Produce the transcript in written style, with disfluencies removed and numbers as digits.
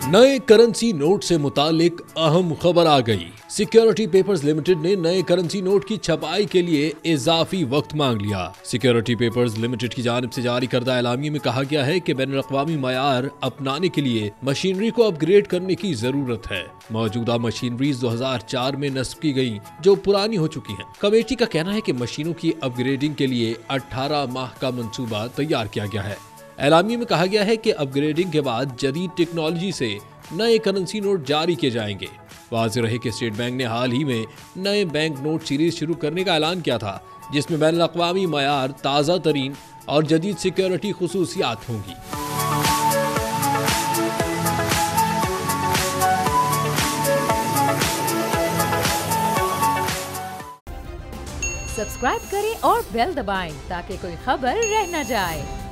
नए currency note से मुतालिक अहम खबर आ गई। सिक्योरिटी पेपर्स लिमिटेड ने नए करेंसी नोट की छपाई के लिए इजाफी वक्त मांग लिया। सिक्योरिटी पेपर्स लिमिटेड की जानिब से जारी करदा एलामिया में कहा गया है कि बैनुल-अक़वामी मयार अपनाने के लिए मशीनरी को अपग्रेड करने की जरूरत है। मौजूदा मशीनरीज 2004 में नस्ब की गयी जो पुरानी हो चुकी हैं। कमेटी का कहना है कि मशीनों की अपग्रेडिंग के लिए 18 माह का मंसूबा तैयार किया गया है। एलामिया में कहा गया है कि अपग्रेडिंग के बाद जदीद टेक्नोलॉजी से नए करेंसी नोट जारी किए जाएंगे। वाज़ेह रहे कि स्टेट बैंक ने हाल ही में नए बैंक नोट सीरीज शुरू करने का ऐलान किया था, जिसमें बैनुल-अक़वामी मयार, ताज़ा तरीन और जदीद सिक्योरिटी खुसूसियात होंगी। सब्सक्राइब करें और बेल दबाएं ताकि कोई खबर रह न जाए।